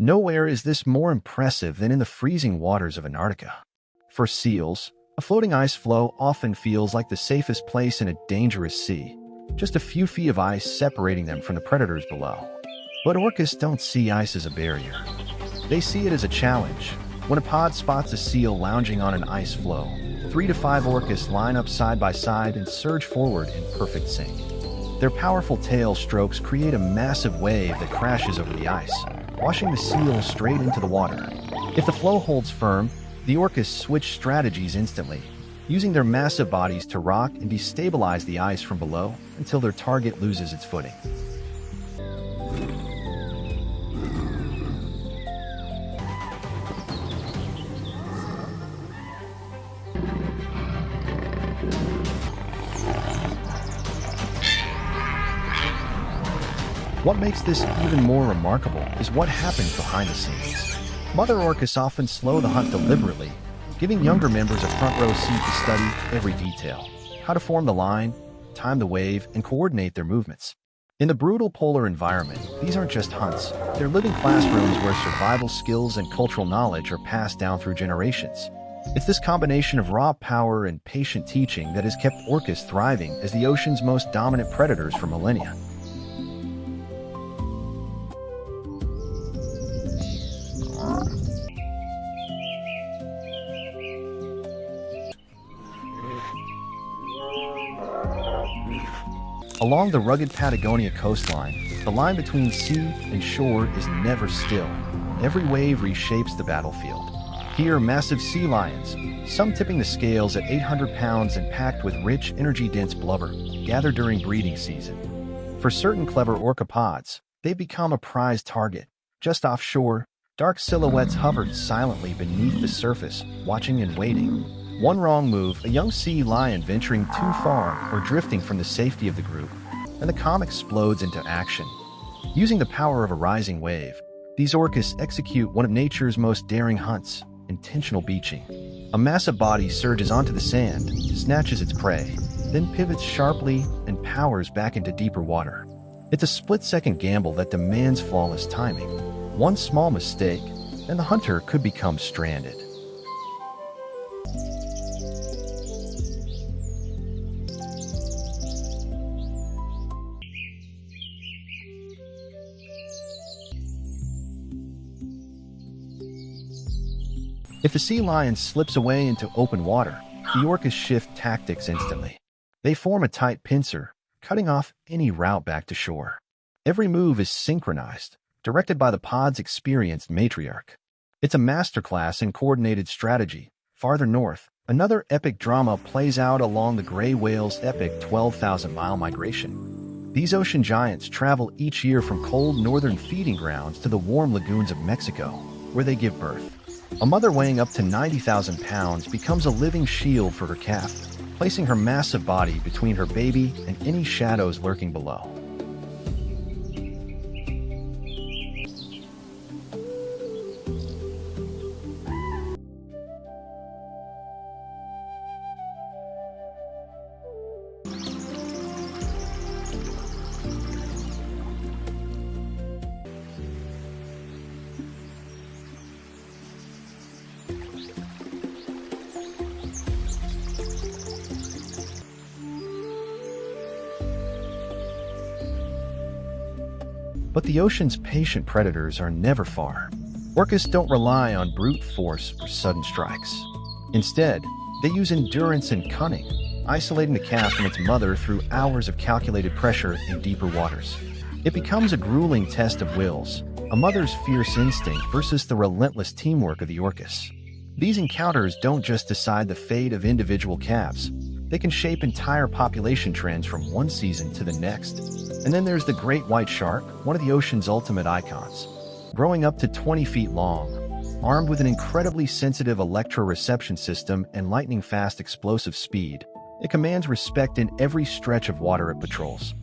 Nowhere is this more impressive than in the freezing waters of Antarctica. For seals, a floating ice floe often feels like the safest place in a dangerous sea, just a few feet of ice separating them from the predators below. But orcas don't see ice as a barrier. They see it as a challenge. When a pod spots a seal lounging on an ice floe, 3 to 5 orcas line up side by side and surge forward in perfect sync. Their powerful tail strokes create a massive wave that crashes over the ice, washing the seal straight into the water. If the floe holds firm, the orcas switch strategies instantly, using their massive bodies to rock and destabilize the ice from below until their target loses its footing. What makes this even more remarkable is what happens behind the scenes. Mother orcas often slow the hunt deliberately, giving younger members a front row seat to study every detail, how to form the line, time the wave, and coordinate their movements. In the brutal polar environment, these aren't just hunts, they're living classrooms where survival skills and cultural knowledge are passed down through generations. It's this combination of raw power and patient teaching that has kept orcas thriving as the ocean's most dominant predators for millennia. Along the rugged Patagonia coastline, the line between sea and shore is never still. Every wave reshapes the battlefield. Here, massive sea lions, some tipping the scales at 800 pounds and packed with rich, energy-dense blubber, gather during breeding season. For certain clever orca pods, they become a prized target. Just offshore, dark silhouettes hover silently beneath the surface, watching and waiting. One wrong move, a young sea lion venturing too far or drifting from the safety of the group, and the calm explodes into action. Using the power of a rising wave, these orcas execute one of nature's most daring hunts, intentional beaching. A massive body surges onto the sand, snatches its prey, then pivots sharply and powers back into deeper water. It's a split-second gamble that demands flawless timing. One small mistake, and the hunter could become stranded. If the sea lion slips away into open water, the orcas shift tactics instantly. They form a tight pincer, cutting off any route back to shore. Every move is synchronized, directed by the pod's experienced matriarch. It's a masterclass in coordinated strategy. Farther north, another epic drama plays out along the gray whale's epic 12,000-mile migration. These ocean giants travel each year from cold northern feeding grounds to the warm lagoons of Mexico, where they give birth. A mother weighing up to 90,000 pounds becomes a living shield for her calf, placing her massive body between her baby and any shadows lurking below. But the ocean's patient predators are never far. Orcas don't rely on brute force or sudden strikes. Instead, they use endurance and cunning, isolating the calf from its mother through hours of calculated pressure in deeper waters. It becomes a grueling test of wills, a mother's fierce instinct versus the relentless teamwork of the orcas. These encounters don't just decide the fate of individual calves. They can shape entire population trends from one season to the next. And then there's the great white shark, one of the ocean's ultimate icons. Growing up to 20 feet long, armed with an incredibly sensitive electroreception system and lightning-fast explosive speed, it commands respect in every stretch of water it patrols.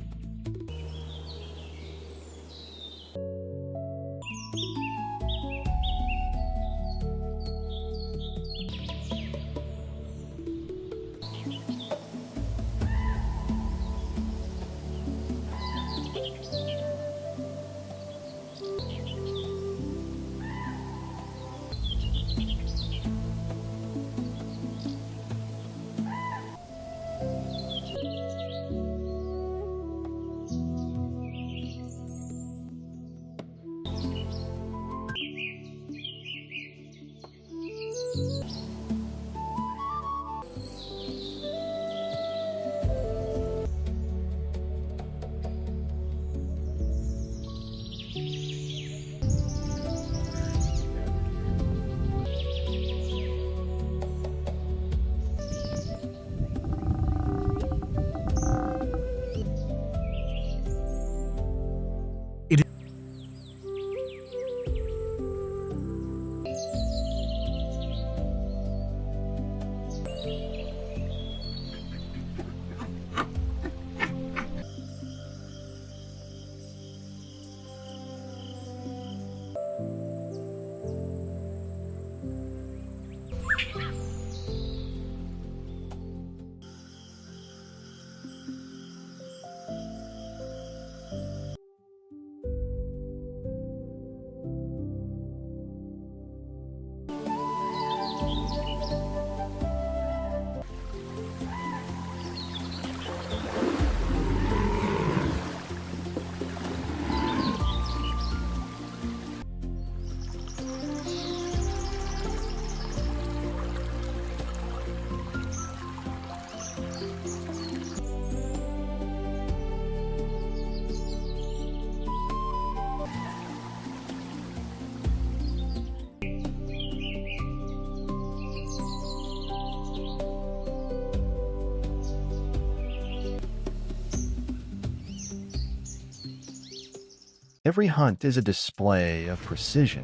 Every hunt is a display of precision.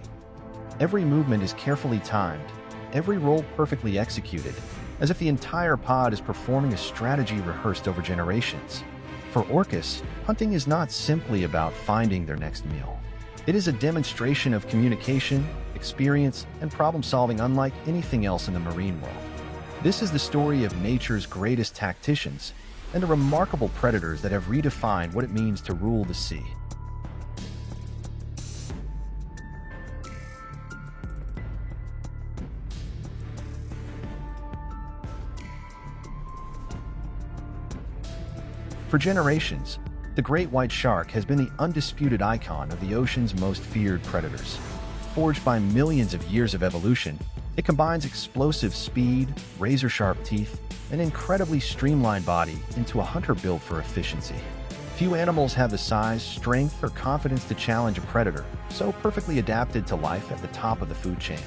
Every movement is carefully timed, every roll perfectly executed, as if the entire pod is performing a strategy rehearsed over generations. For orcas, hunting is not simply about finding their next meal. It is a demonstration of communication, experience, and problem-solving unlike anything else in the marine world. This is the story of nature's greatest tacticians and the remarkable predators that have redefined what it means to rule the sea. For generations, the great white shark has been the undisputed icon of the ocean's most feared predators. Forged by millions of years of evolution, it combines explosive speed, razor-sharp teeth, and incredibly streamlined body into a hunter built for efficiency. Few animals have the size, strength, or confidence to challenge a predator, so perfectly adapted to life at the top of the food chain.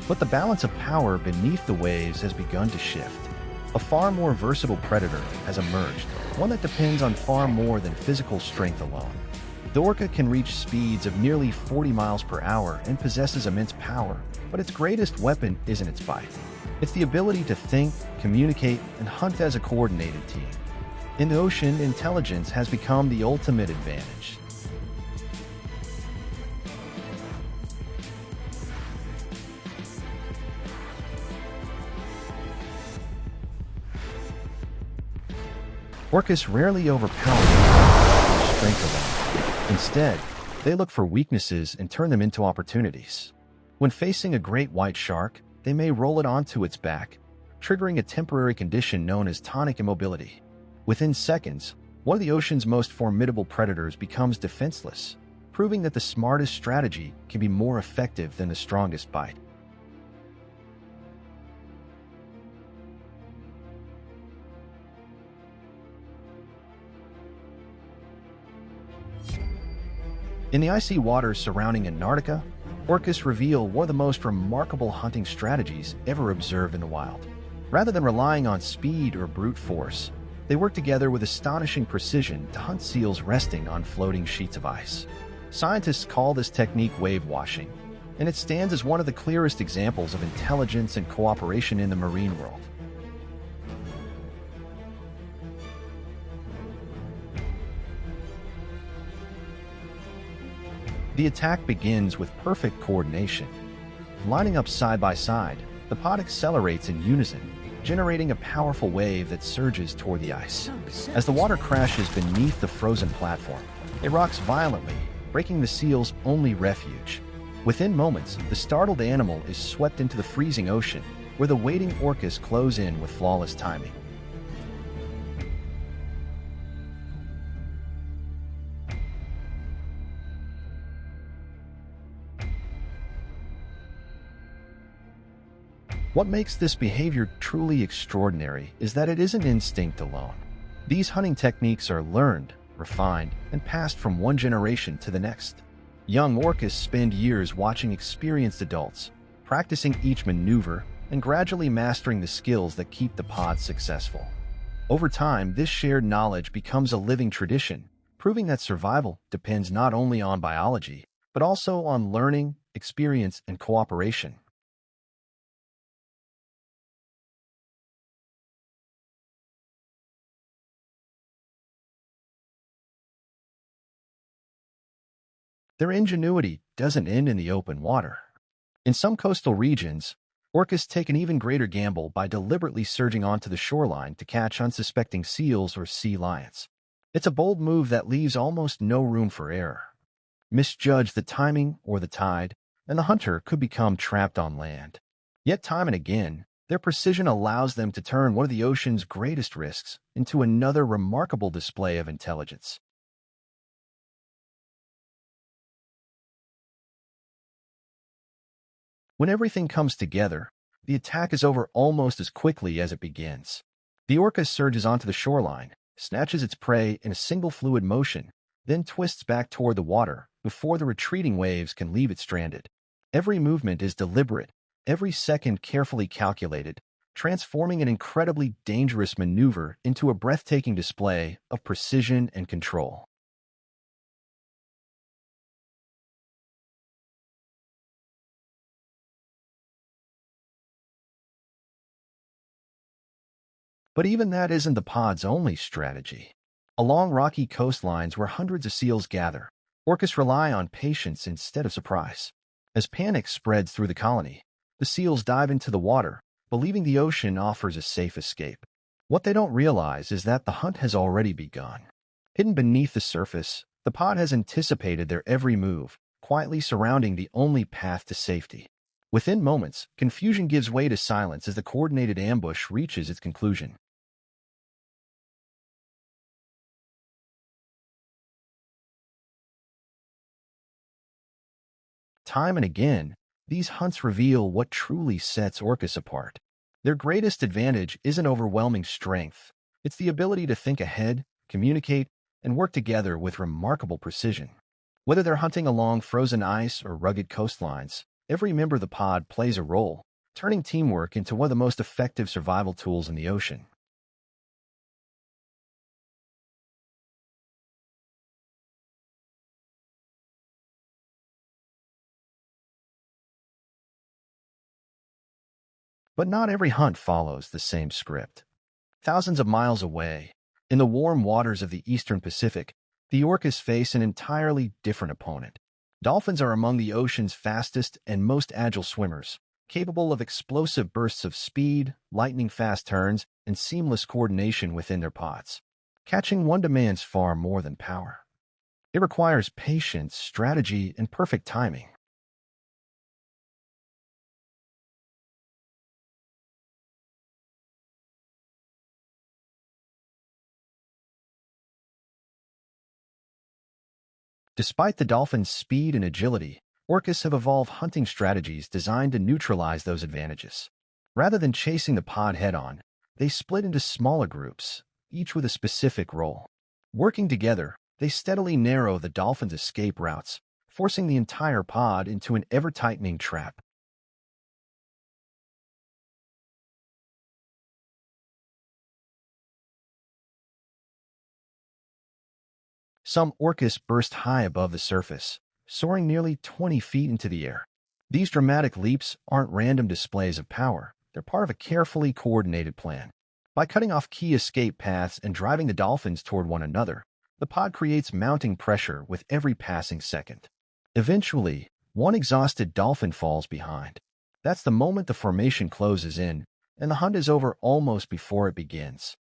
But the balance of power beneath the waves has begun to shift. A far more versatile predator has emerged, one that depends on far more than physical strength alone. The orca can reach speeds of nearly 40 miles per hour and possesses immense power, but its greatest weapon isn't its bite. It's the ability to think, communicate, and hunt as a coordinated team. In the ocean, intelligence has become the ultimate advantage. Orcas rarely overpower their strength alone. Instead, they look for weaknesses and turn them into opportunities. When facing a great white shark, they may roll it onto its back, triggering a temporary condition known as tonic immobility. Within seconds, one of the ocean's most formidable predators becomes defenseless, proving that the smartest strategy can be more effective than the strongest bite. In the icy waters surrounding Antarctica, orcas reveal one of the most remarkable hunting strategies ever observed in the wild. Rather than relying on speed or brute force, they work together with astonishing precision to hunt seals resting on floating sheets of ice. Scientists call this technique wave washing, and it stands as one of the clearest examples of intelligence and cooperation in the marine world. The attack begins with perfect coordination. Lining up side by side, the pod accelerates in unison, generating a powerful wave that surges toward the ice. As the water crashes beneath the frozen platform, it rocks violently, breaking the seal's only refuge. Within moments, the startled animal is swept into the freezing ocean, where the waiting orcas close in with flawless timing. What makes this behavior truly extraordinary is that it isn't instinct alone. These hunting techniques are learned, refined, and passed from one generation to the next. Young orcas spend years watching experienced adults, practicing each maneuver, and gradually mastering the skills that keep the pod successful. Over time, this shared knowledge becomes a living tradition, proving that survival depends not only on biology, but also on learning, experience, and cooperation. Their ingenuity doesn't end in the open water. In some coastal regions, orcas take an even greater gamble by deliberately surging onto the shoreline to catch unsuspecting seals or sea lions. It's a bold move that leaves almost no room for error. Misjudge the timing or the tide, and the hunter could become trapped on land. Yet time and again, their precision allows them to turn one of the ocean's greatest risks into another remarkable display of intelligence. When everything comes together, the attack is over almost as quickly as it begins. The orca surges onto the shoreline, snatches its prey in a single fluid motion, then twists back toward the water before the retreating waves can leave it stranded. Every movement is deliberate, every second carefully calculated, transforming an incredibly dangerous maneuver into a breathtaking display of precision and control. But even that isn't the pod's only strategy. Along rocky coastlines where hundreds of seals gather, orcas rely on patience instead of surprise. As panic spreads through the colony, the seals dive into the water, believing the ocean offers a safe escape. What they don't realize is that the hunt has already begun. Hidden beneath the surface, the pod has anticipated their every move, quietly surrounding the only path to safety. Within moments, confusion gives way to silence as the coordinated ambush reaches its conclusion. Time and again, these hunts reveal what truly sets orcas apart. Their greatest advantage isn't overwhelming strength. It's the ability to think ahead, communicate, and work together with remarkable precision. Whether they're hunting along frozen ice or rugged coastlines, every member of the pod plays a role, turning teamwork into one of the most effective survival tools in the ocean. But not every hunt follows the same script. Thousands of miles away, in the warm waters of the eastern Pacific, the orcas face an entirely different opponent. Dolphins are among the ocean's fastest and most agile swimmers, capable of explosive bursts of speed, lightning-fast turns, and seamless coordination within their pods. Catching one demands far more than power. It requires patience, strategy, and perfect timing. Despite the dolphin's speed and agility, orcas have evolved hunting strategies designed to neutralize those advantages. Rather than chasing the pod head-on, they split into smaller groups, each with a specific role. Working together, they steadily narrow the dolphin's escape routes, forcing the entire pod into an ever-tightening trap. Some orcas burst high above the surface, soaring nearly 20 feet into the air. These dramatic leaps aren't random displays of power. They're part of a carefully coordinated plan. By cutting off key escape paths and driving the dolphins toward one another, the pod creates mounting pressure with every passing second. Eventually, one exhausted dolphin falls behind. That's the moment the formation closes in, and the hunt is over almost before it begins.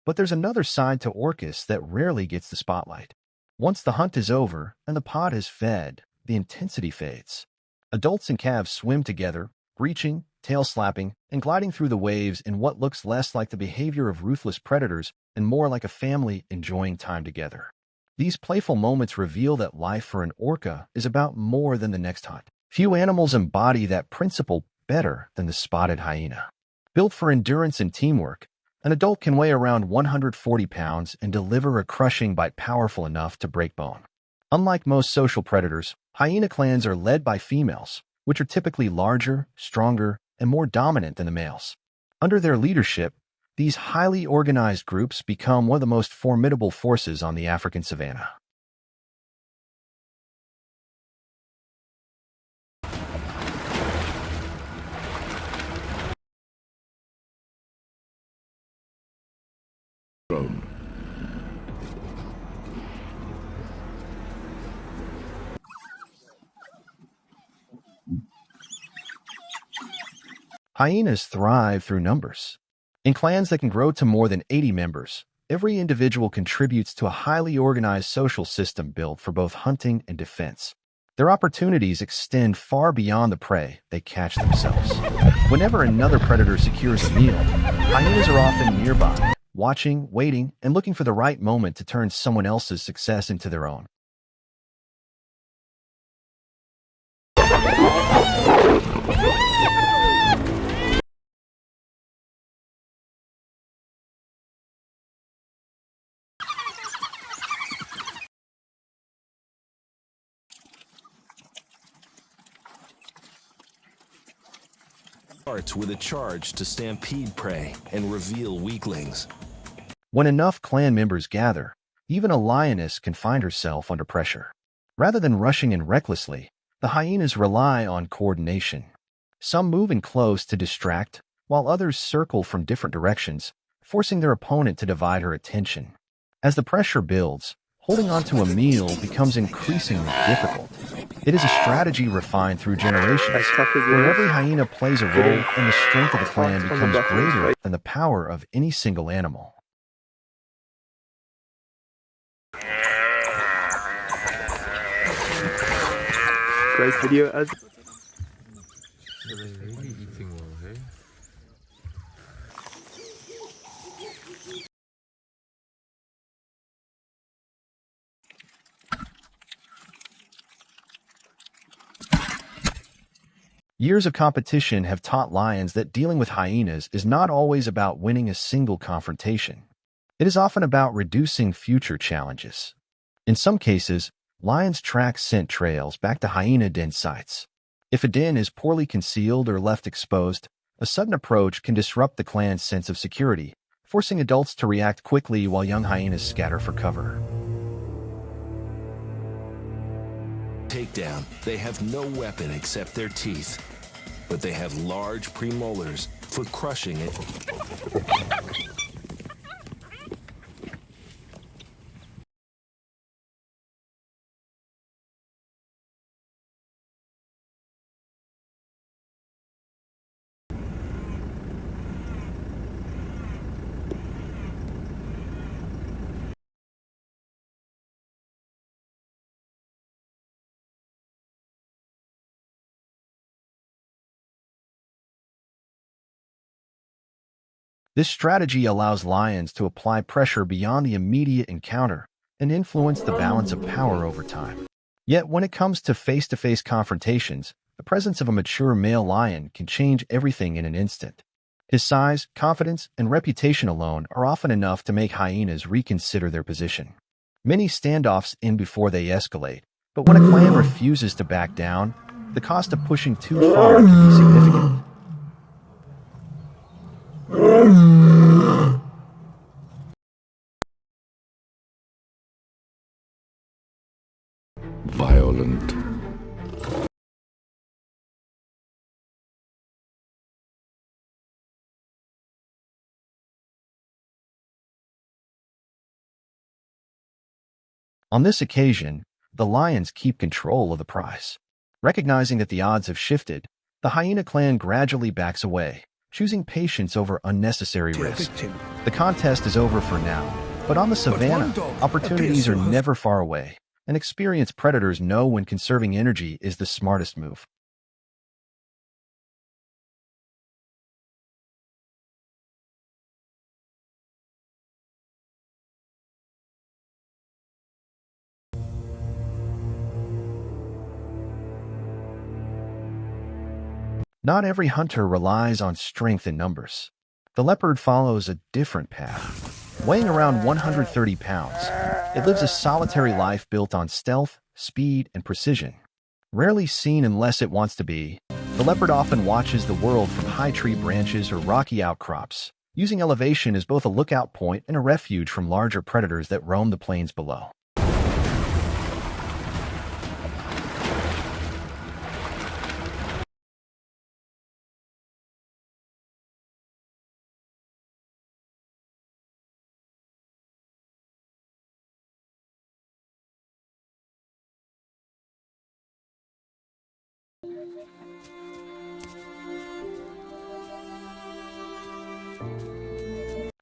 But there's another side to orcas that rarely gets the spotlight. Once the hunt is over and the pod has fed, the intensity fades. Adults and calves swim together, breaching, tail slapping, and gliding through the waves in what looks less like the behavior of ruthless predators and more like a family enjoying time together. These playful moments reveal that life for an orca is about more than the next hunt. Few animals embody that principle better than the spotted hyena. Built for endurance and teamwork, an adult can weigh around 140 pounds and deliver a crushing bite powerful enough to break bone. Unlike most social predators, hyena clans are led by females, which are typically larger, stronger, and more dominant than the males. Under their leadership, these highly organized groups become one of the most formidable forces on the African savanna. Hyenas thrive through numbers. In clans that can grow to more than 80 members, every individual contributes to a highly organized social system built for both hunting and defense. Their opportunities extend far beyond the prey they catch themselves. Whenever another predator secures a meal, hyenas are often nearby, watching, waiting, and looking for the right moment to turn someone else's success into their own. Starts with a charge to stampede prey and reveal weaklings. When enough clan members gather, even a lioness can find herself under pressure. Rather than rushing in recklessly, the hyenas rely on coordination. Some move in close to distract, while others circle from different directions, forcing their opponent to divide her attention. As the pressure builds, holding on to a meal becomes increasingly difficult. It is a strategy refined through generations, where every hyena plays a role and the strength of the clan becomes greater than the power of any single animal. Great video as really eating well, hey? Years of competition have taught lions that dealing with hyenas is not always about winning a single confrontation. It is often about reducing future challenges. In some cases, lions track scent trails back to hyena den sites. If a den is poorly concealed or left exposed, a sudden approach can disrupt the clan's sense of security, forcing adults to react quickly while young hyenas scatter for cover. Takedown. They have no weapon except their teeth, but they have large premolars for crushing it. This strategy allows lions to apply pressure beyond the immediate encounter and influence the balance of power over time. Yet when it comes to face-to-face confrontations, the presence of a mature male lion can change everything in an instant. His size, confidence, and reputation alone are often enough to make hyenas reconsider their position. Many standoffs end before they escalate, but when a clan refuses to back down, the cost of pushing too far can be significant. Violent. On this occasion, the lions keep control of the prize. Recognizing that the odds have shifted, the hyena clan gradually backs away, choosing patience over unnecessary risk. The contest is over for now, but on the savannah, opportunities are never far away, and experienced predators know when conserving energy is the smartest move. Not every hunter relies on strength in numbers. The leopard follows a different path. Weighing around 130 pounds, it lives a solitary life built on stealth, speed, and precision. Rarely seen unless it wants to be, the leopard often watches the world from high tree branches or rocky outcrops, using elevation as both a lookout point and a refuge from larger predators that roam the plains below.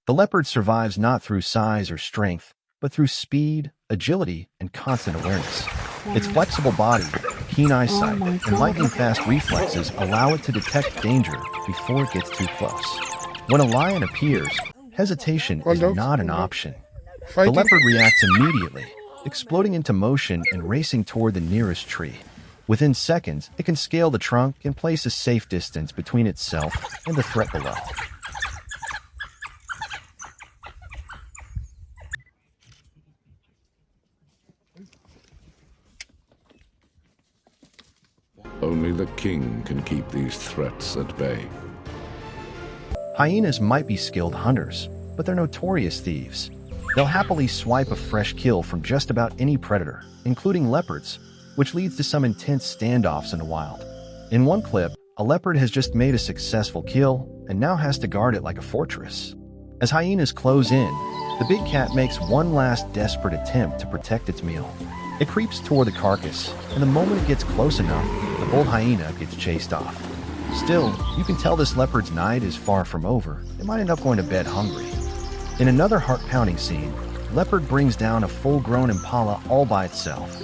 The leopard survives not through size or strength, but through speed, agility, and constant awareness. Its flexible body, keen eyesight, and lightning-fast reflexes allow it to detect danger before it gets too close. When a lion appears, hesitation is not an option. The leopard reacts immediately, exploding into motion and racing toward the nearest tree. Within seconds, it can scale the trunk and place a safe distance between itself and the threat below. Only the king can keep these threats at bay. Hyenas might be skilled hunters, but they're notorious thieves. They'll happily swipe a fresh kill from just about any predator, including leopards, which leads to some intense standoffs in the wild. In one clip, a leopard has just made a successful kill and now has to guard it like a fortress. As hyenas close in, the big cat makes one last desperate attempt to protect its meal. It creeps toward the carcass, and the moment it gets close enough, the bold hyena gets chased off. Still, you can tell this leopard's night is far from over. It might end up going to bed hungry. In another heart-pounding scene, leopard brings down a full-grown impala all by itself.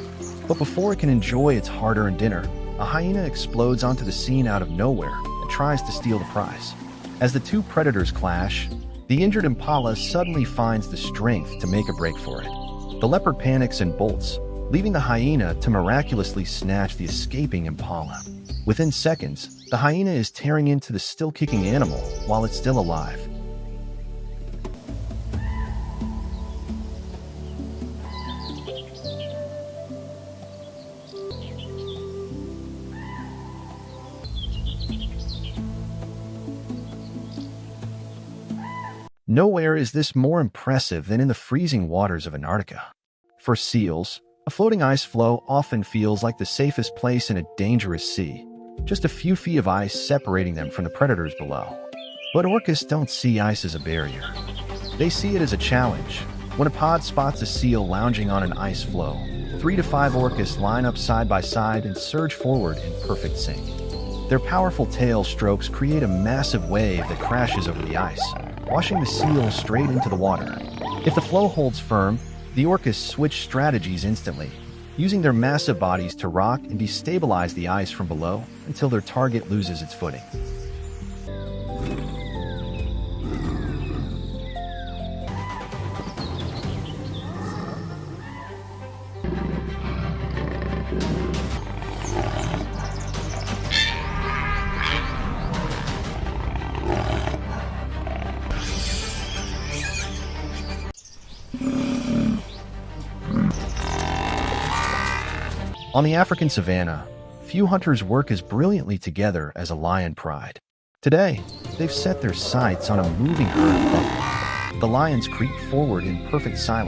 But before it can enjoy its hard-earned dinner, a hyena explodes onto the scene out of nowhere and tries to steal the prize. As the two predators clash, the injured impala suddenly finds the strength to make a break for it. The leopard panics and bolts, leaving the hyena to miraculously snatch the escaping impala. Within seconds, the hyena is tearing into the still-kicking animal while it's still alive. Nowhere is this more impressive than in the freezing waters of Antarctica. For seals, a floating ice floe often feels like the safest place in a dangerous sea, just a few feet of ice separating them from the predators below. But orcas don't see ice as a barrier. They see it as a challenge. When a pod spots a seal lounging on an ice floe, 3 to 5 orcas line up side by side and surge forward in perfect sync. Their powerful tail strokes create a massive wave that crashes over the ice, washing the seal straight into the water. If the floe holds firm, the orcas switch strategies instantly, using their massive bodies to rock and destabilize the ice from below until their target loses its footing. On the African savanna, few hunters work as brilliantly together as a lion pride. Today, they've set their sights on a moving herd of buffalo. The lions creep forward in perfect silence,